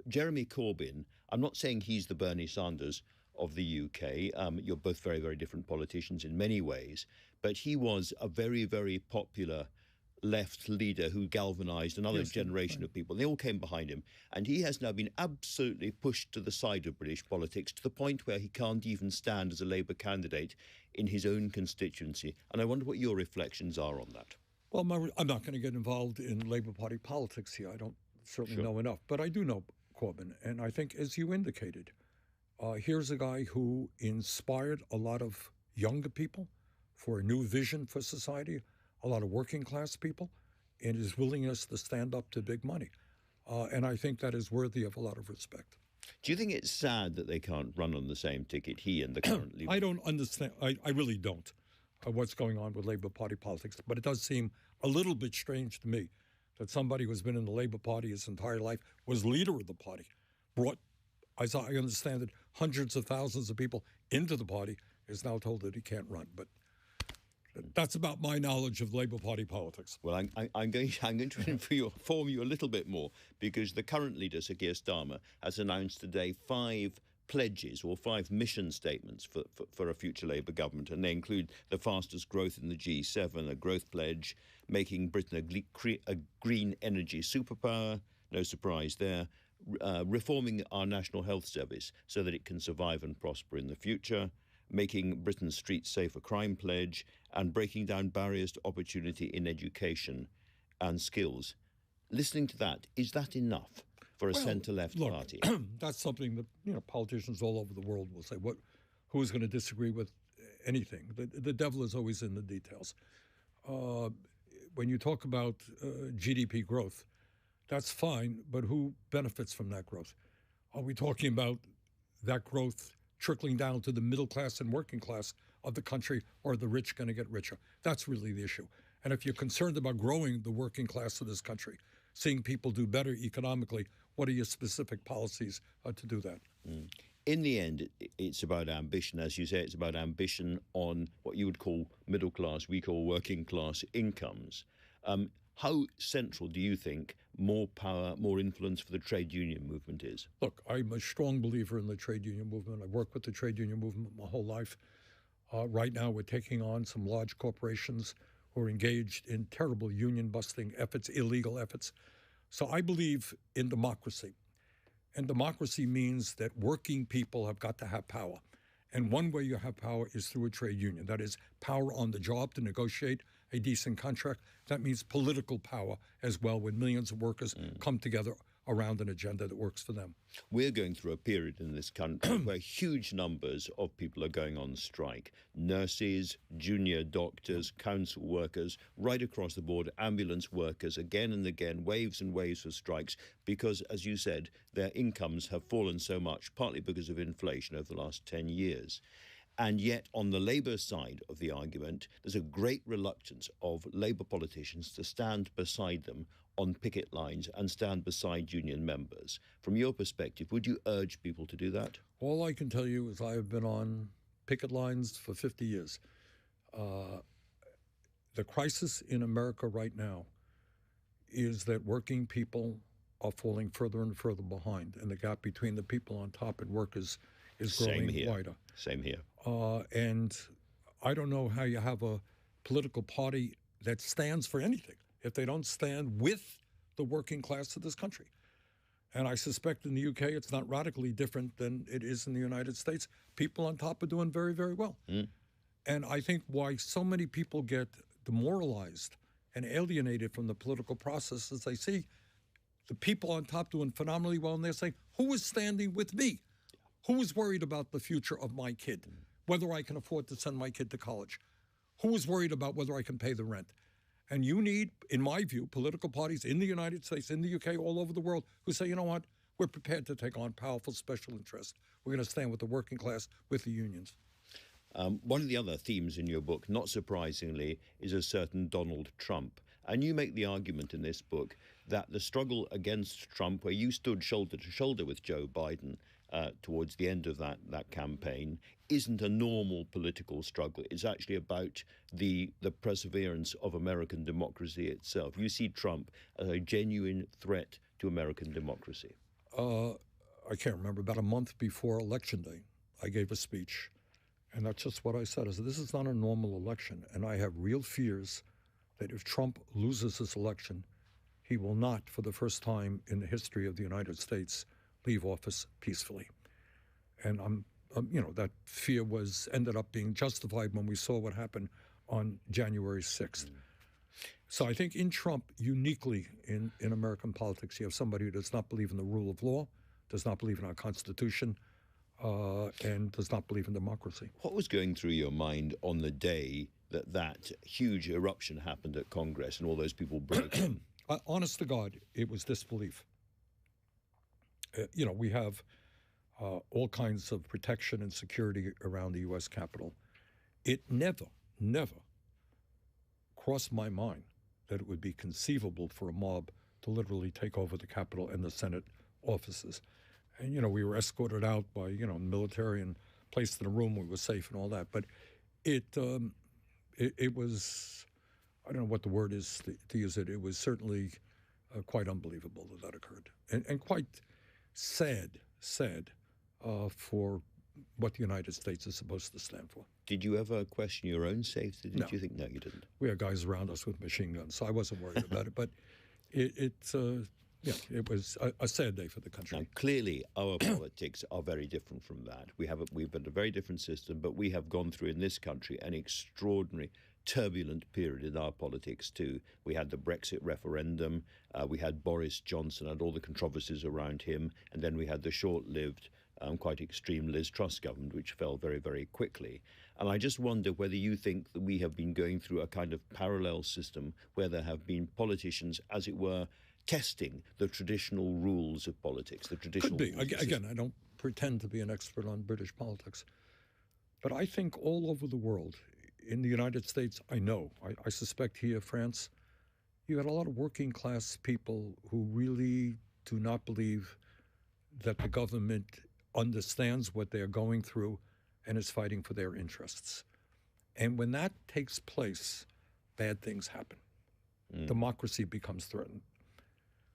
Jeremy Corbyn, I'm not saying he's the Bernie Sanders of the UK. You're both very, very different politicians in many ways, but he was a very, very popular left leader who galvanised another generation of people. They all came behind him, and he has now been absolutely pushed to the side of British politics to the point where he can't even stand as a Labour candidate in his own constituency. And I wonder what your reflections are on that. Well, I'm not going to get involved in Labour Party politics here. I don't certainly know enough, but I do know Corbyn, and I think, as you indicated, here's a guy who inspired a lot of younger people for a new vision for society, a lot of working class people, and his willingness to stand up to big money. And I think that is worthy of a lot of respect. Do you think it's sad that they can't run on the same ticket, he and the current leader? I don't understand. I really don't, what's going on with Labour Party politics. But it does seem a little bit strange to me that somebody who's been in the Labour Party his entire life, was leader of the party, brought, as I understand it, hundreds of thousands of people into the party, is now told that he can't run. But that's about my knowledge of Labour Party politics. Well, I'm going to inform you a little bit more, because the current leader, Sir Keir Starmer, has announced today 5 pledges or 5 mission statements for a future Labour government, and they include the fastest growth in the G7, a growth pledge, making Britain a green energy superpower, no surprise there, reforming our National Health Service so that it can survive and prosper in the future, making Britain's streets safer crime pledge, and breaking down barriers to opportunity in education and skills. Listening to that, is that enough for a centre-left party? That's something that politicians all over the world will say. Who is going to disagree with anything? The devil is always in the details. When you talk about GDP growth, that's fine, but who benefits from that growth? Are we talking about that growth trickling down to the middle class and working class of the country, or are the rich going to get richer? That's really the issue. And if you're concerned about growing the working class of this country, seeing people do better economically, what are your specific policies to do that? In the end, it's about ambition. As you say, it's about ambition on what you would call middle class, we call working class incomes. How central do you think more power, more influence for the trade union movement is? Look, I'm a strong believer in the trade union movement. I've worked with the trade union movement my whole life. Right now, we're taking on some large corporations who are engaged in terrible union-busting efforts, illegal efforts. So I believe in democracy. And democracy means that working people have got to have power. And one way you have power is through a trade union. That is power on the job to negotiate a decent contract. That means political power as well, when millions of workers come together around an agenda that works for them. We're going through a period in this country where huge numbers of people are going on strike. Nurses, junior doctors, council workers, right across the board, ambulance workers, again and again, waves and waves of strikes, because, as you said, their incomes have fallen so much, partly because of inflation over the last 10 years. And yet, on the Labour side of the argument, there's a great reluctance of Labour politicians to stand beside them on picket lines and stand beside union members. From your perspective, would you urge people to do that? All I can tell you is I have been on picket lines for 50 years. The crisis in America right now is that working people are falling further and further behind, and the gap between the people on top and workers is growing wider. Same here. And I don't know how you have a political party that stands for anything if they don't stand with the working class of this country. And I suspect in the UK it's not radically different than it is in the United States. People on top are doing very, very well. And I think why so many people get demoralized and alienated from the political process is they see the people on top doing phenomenally well, and they're saying, who is standing with me? Who is worried about the future of my kid, whether I can afford to send my kid to college? Who is worried about whether I can pay the rent? And you need, in my view, political parties in the United States, in the UK, all over the world, who say, you know what, we're prepared to take on powerful special interests. We're going to stand with the working class, with the unions. One of the other themes in your book, not surprisingly, is a certain Donald Trump. And you make the argument in this book that the struggle against Trump, where you stood shoulder to shoulder with Joe Biden towards the end of that campaign, isn't a normal political struggle. It's actually about the perseverance of American democracy itself. You see Trump as a genuine threat to American democracy. I can't remember, about a month before Election Day, I gave a speech, and that's just what I said. I said, this is not a normal election, and I have real fears that if Trump loses this election, he will not, for the first time in the history of the United States, leave office peacefully. And that fear ended up being justified when we saw what happened on January 6th. So I think in Trump, uniquely in American politics, you have somebody who does not believe in the rule of law, does not believe in our Constitution, and does not believe in democracy. What was going through your mind on the day that huge eruption happened at Congress and all those people broke in? Honest to God, it was disbelief. We have all kinds of protection and security around the U.S. Capitol. It never crossed my mind that it would be conceivable for a mob to literally take over the Capitol and the Senate offices. And, we were escorted out by, military and placed in a room where we were safe and all that. But it was, I don't know what the word is to use it. It was certainly quite unbelievable that occurred, and quite sad for what the United States is supposed to stand for. Did you ever question your own safety? No. You think? No, you didn't. We had guys around us with machine guns, so I wasn't worried about it. But it was a sad day for the country. Now, clearly, our politics are very different from that. We've had a very different system, but we have gone through in this country an extraordinary turbulent period in our politics too. We had the Brexit referendum, we had Boris Johnson and all the controversies around him, and then we had the short-lived, quite extreme Liz Truss government, which fell very, very quickly. And I just wonder whether you think that we have been going through a kind of parallel system where there have been politicians, as it were, testing the traditional rules of politics, the traditional... Could be. Again, I don't pretend to be an expert on British politics, but I think all over the world, in the United States, I suspect here, France, you got a lot of working class people who really do not believe that the government understands what they're going through and is fighting for their interests. And when that takes place, bad things happen. Democracy becomes threatened.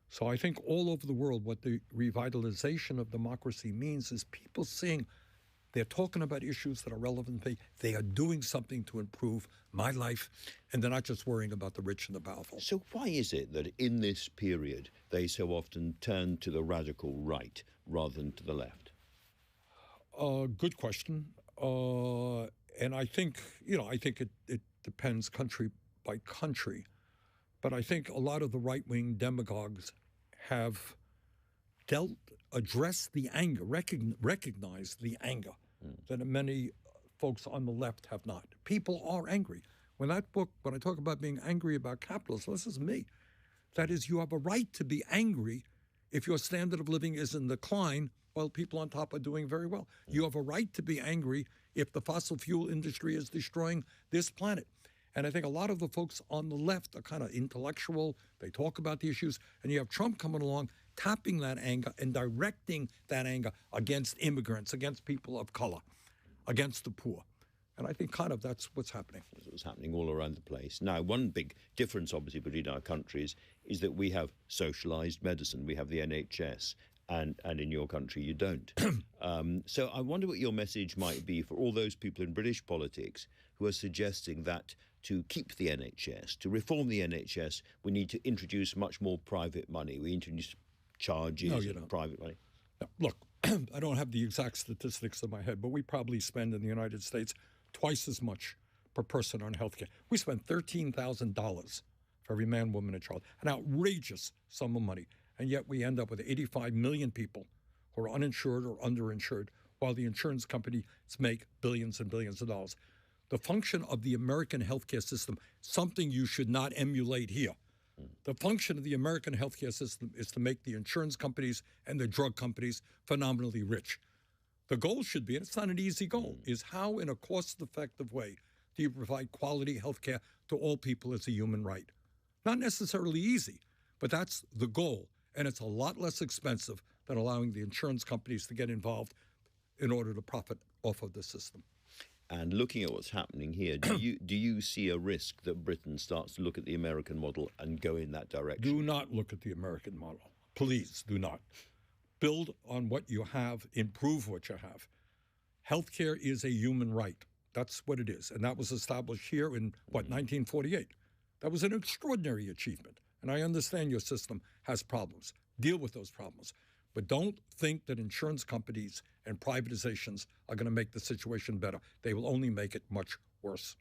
So I think all over the world, what the revitalization of democracy means is people seeing they're talking about issues that are relevant to me. They are doing something to improve my life, and they're not just worrying about the rich and the powerful. So why is it that in this period they so often turn to the radical right rather than to the left? Good question. And I think, it depends country by country. But I think a lot of the right-wing demagogues have addressed the anger, recognized the anger that many folks on the left have not. People are angry. When I talk about being angry about capitalism, this is me. That is, you have a right to be angry if your standard of living is in decline while people on top are doing very well. You have a right to be angry if the fossil fuel industry is destroying this planet. And I think a lot of the folks on the left are kind of intellectual. They talk about the issues. And you have Trump coming along, tapping that anger and directing that anger against immigrants, against people of color, against the poor. And I think kind of that's what's happening. That's what's happening all around the place. Now, one big difference, obviously, between our countries is that we have socialized medicine. We have the NHS. And in your country, you don't. So I wonder what your message might be for all those people in British politics who are suggesting that to keep the NHS, to reform the NHS, we need to introduce much more private money. We introduce charges and private money. No, look, I don't have the exact statistics in my head, but we probably spend in the United States twice as much per person on health care. We spend $13,000 for every man, woman, and child, an outrageous sum of money. And yet we end up with 85 million people who are uninsured or underinsured, while the insurance companies make billions and billions of dollars. The function of the American healthcare system, something you should not emulate here. The function of the American healthcare system is to make the insurance companies and the drug companies phenomenally rich. The goal should be, and it's not an easy goal, is how in a cost-effective way do you provide quality healthcare to all people as a human right? Not necessarily easy, but that's the goal. And it's a lot less expensive than allowing the insurance companies to get involved in order to profit off of the system. And looking at what's happening here, do you see a risk that Britain starts to look at the American model and go in that direction? Do not look at the American model. Please do not. build on what you have, improve what you have. Healthcare is a human right. That's what it is. And that was established here in, 1948. That was an extraordinary achievement. And I understand your system has problems. Deal with those problems. But don't think that insurance companies and privatizations are going to make the situation better. They will only make it much worse.